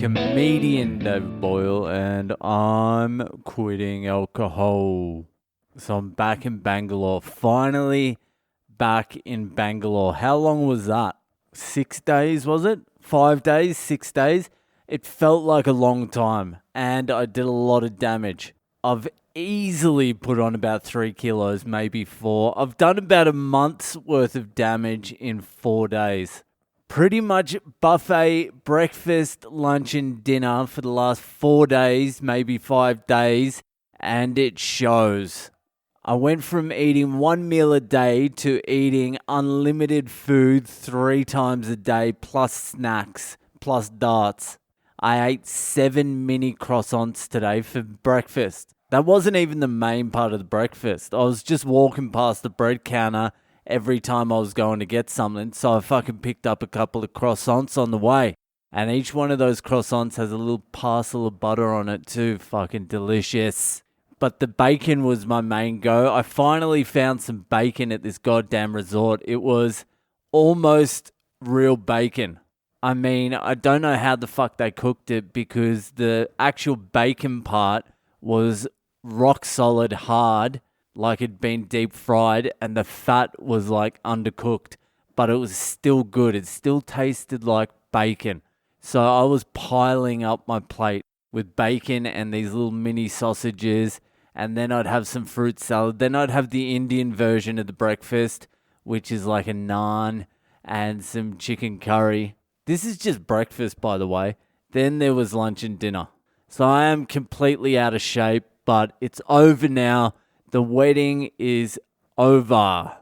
comedian David Boyle, and I'm quitting alcohol. So I'm back in Bangalore. Finally back in Bangalore. How long was that? 6 days, was it? 5 days? 6 days? It felt like a long time, and I did a lot of damage. I've easily put on about 3 kilos, maybe 4. I've done about a month's worth of damage in 4 days. Pretty much buffet, breakfast, lunch and dinner for the last 4 days, maybe 5 days, and it shows. I went from eating 1 meal a day to eating unlimited food 3 times a day, plus snacks, plus darts. I ate 7 mini croissants today for breakfast. That wasn't even the main part of the breakfast. I was just walking past the bread counter every time I was going to get something, so I fucking picked up a couple of croissants on the way. And each one of those croissants has a little parcel of butter on it too. Fucking delicious. But the bacon was my main go. I finally found some bacon at this goddamn resort. It was almost real bacon. I mean, I don't know how the fuck they cooked it, because the actual bacon part was rock solid hard, like it'd been deep fried, and the fat was like undercooked, but it was still good. It still tasted like bacon. So I was piling up my plate with bacon and these little mini sausages, and then I'd have some fruit salad. Then I'd have the Indian version of the breakfast, which is like a naan and some chicken curry. This is just breakfast, by the way. Then there was lunch and dinner. So I am completely out of shape, but it's over now. The wedding is over.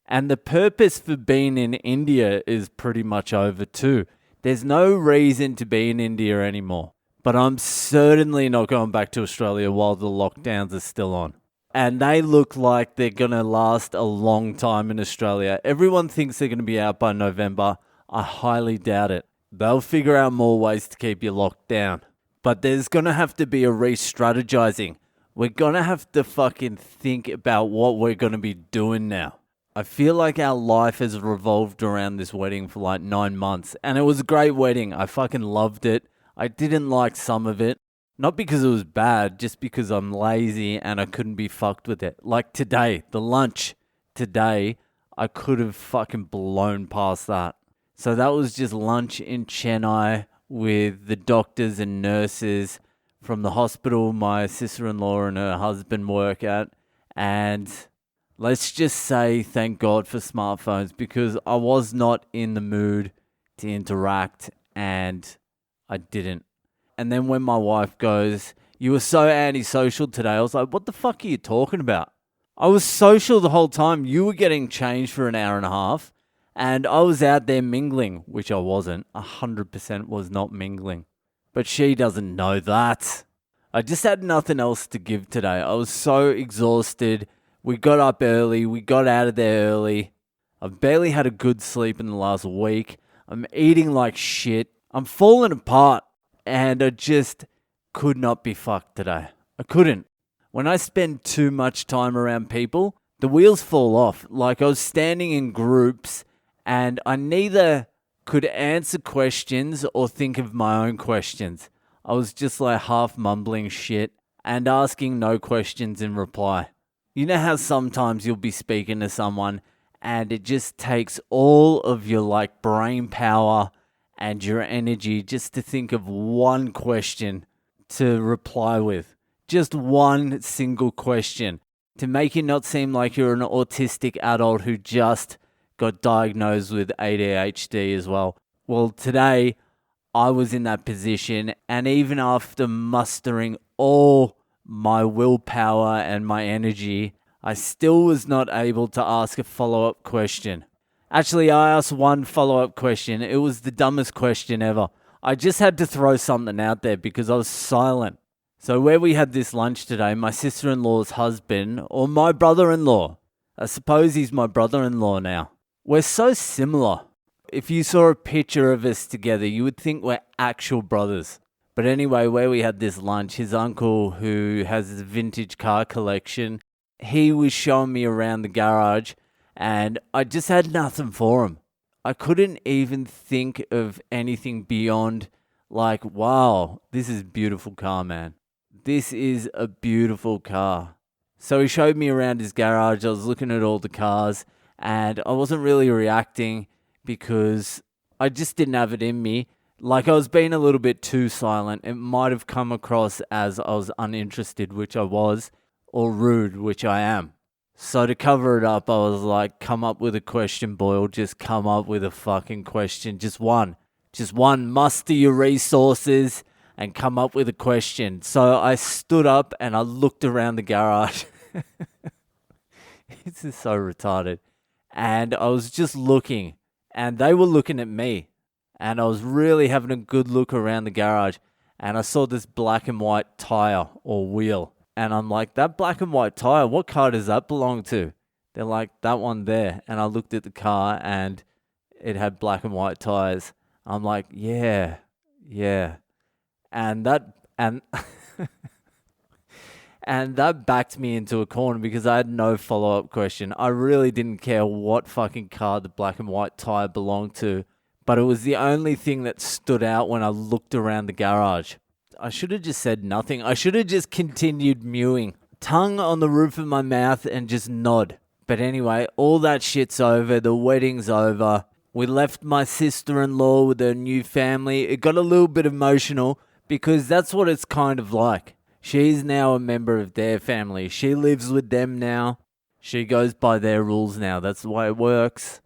And the purpose for being in India is pretty much over too. There's no reason to be in India anymore. But I'm certainly not going back to Australia while the lockdowns are still on. And they look like they're going to last a long time in Australia. Everyone thinks they're going to be out by November. I highly doubt it. They'll figure out more ways to keep you locked down. But there's going to have to be a re-strategizing. We're going to have to fucking think about what we're going to be doing now. I feel like our life has revolved around this wedding for like 9 months. And it was a great wedding. I fucking loved it. I didn't like some of it. Not because it was bad, just because I'm lazy and I couldn't be fucked with it. Like today, the lunch today, I could have fucking blown past that. So that was just lunch in Chennai with the doctors and nurses from the hospital my sister-in-law and her husband work at. And let's just say thank God for smartphones, because I was not in the mood to interact and I didn't. And then when my wife goes, "You were so antisocial today," I was like, what the fuck are you talking about? I was social the whole time. You were getting changed for an hour and a half. And I was out there mingling, which I wasn't. 100% was not mingling. But she doesn't know that. I just had nothing else to give today. I was so exhausted. We got up early. We got out of there early. I've barely had a good sleep in the last week. I'm eating like shit. I'm falling apart. And I just could not be fucked today. I couldn't. When I spend too much time around people, the wheels fall off. Like I was standing in groups, and I neither could answer questions or think of my own questions. I was just like half mumbling shit and asking no questions in reply. You know how sometimes you'll be speaking to someone and it just takes all of your like brain power and your energy just to think of one question to reply with. Just one single question to make you not seem like you're an autistic adult who just got diagnosed with ADHD as well. Well, today I was in that position, and even after mustering all my willpower and my energy, I still was not able to ask a follow-up question. Actually, I asked one follow-up question. It was the dumbest question ever. I just had to throw something out there because I was silent. So where we had this lunch today, my sister-in-law's husband, or my brother-in-law, I suppose he's my brother-in-law now. We're so similar. If you saw a picture of us together, you would think we're actual brothers. But anyway, where we had this lunch, his uncle, who has a vintage car collection, he was showing me around the garage, and I just had nothing for him. I couldn't even think of anything beyond Like, wow, this is a beautiful car, man. This is a beautiful car. So he showed me around his garage. I was looking at all the cars and I wasn't really reacting because I just didn't have it in me. Like, I was being a little bit too silent. It might have come across as I was uninterested, which I was, or rude, which I am. So to cover it up, I was like, come up with a question, Boyle. Just come up with a fucking question. Just one. Just one. Muster your resources and come up with a question. So I stood up and I looked around the garage. This is so retarded. And I was just looking. And they were looking at me. And I was really having a good look around the garage. And I saw this black and white tire or wheel. And I'm like, that black and white tire, what car does that belong to? They're like, that one there. And I looked at the car and it had black and white tires. I'm like, yeah. And that and that backed me into a corner because I had no follow-up question. I really didn't care what fucking car the black and white tire belonged to, but it was the only thing that stood out when I looked around the garage. I should have just said nothing. I should have just continued mewing. Tongue on the roof of my mouth and just nod. But anyway, all that shit's over. The wedding's over. We left my sister-in-law with her new family. It got a little bit emotional because that's what it's kind of like. She's now a member of their family. She lives with them now. She goes by their rules now. That's the way it works.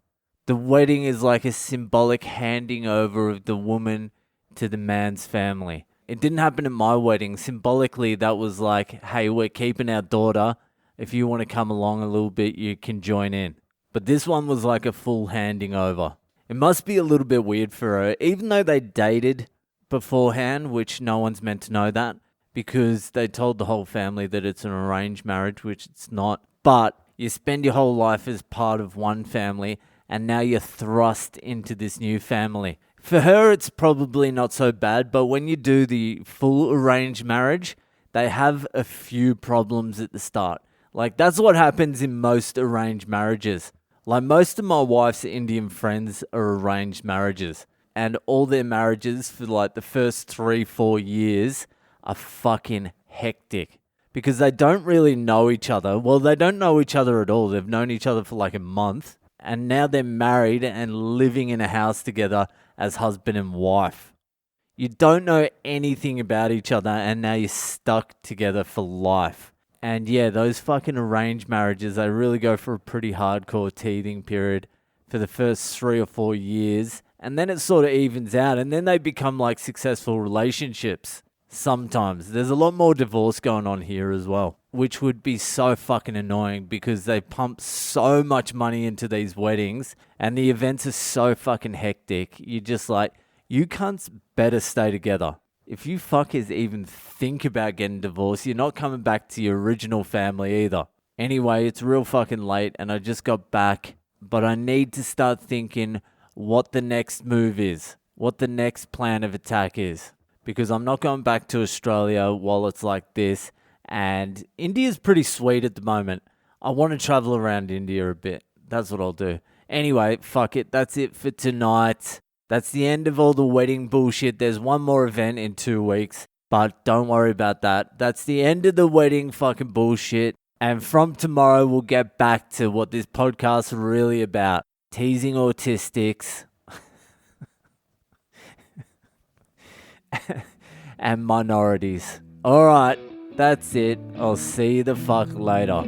The wedding is like a symbolic handing over of the woman to the man's family. It didn't happen at my wedding. Symbolically, that was like, hey, we're keeping our daughter. If you want to come along a little bit, you can join in. But this one was like a full handing over. It must be a little bit weird for her, even though they dated beforehand, which no one's meant to know that, because they told the whole family that it's an arranged marriage, which it's not. But you spend your whole life as part of one family, and now you're thrust into this new family. For her, it's probably not so bad, but when you do the full arranged marriage, they have a few problems at the start. Like, that's what happens in most arranged marriages. Like, most of my wife's Indian friends are arranged marriages, and all their marriages for like the first 3-4 years are fucking hectic because they don't really know each other. Well, they don't know each other at all. They've known each other for like a month, and now they're married and living in a house together as husband and wife. You don't know anything about each other, and now you're stuck together for life. And yeah, those fucking arranged marriages, they really go for a pretty hardcore teething period for the first 3 or 4 years. And then it sort of evens out, and then they become like successful relationships. Sometimes. There's a lot more divorce going on here as well, which would be so fucking annoying because they pump so much money into these weddings and the events are so fucking hectic. You're just like, you cunts better stay together. If you fuckers even think about getting divorced, you're not coming back to your original family either. Anyway, it's real fucking late and I just got back, but I need to start thinking what the next move is, what the next plan of attack is. Because I'm not going back to Australia while it's like this. And India's pretty sweet at the moment. I want to travel around India a bit. That's what I'll do. Anyway, fuck it. That's it for tonight. That's the end of all the wedding bullshit. There's one more event in 2 weeks. But don't worry about that. That's the end of the wedding fucking bullshit. And from tomorrow, we'll get back to what this podcast is really about. Teasing autistics. And minorities. Alright, that's it. I'll see you the fuck later.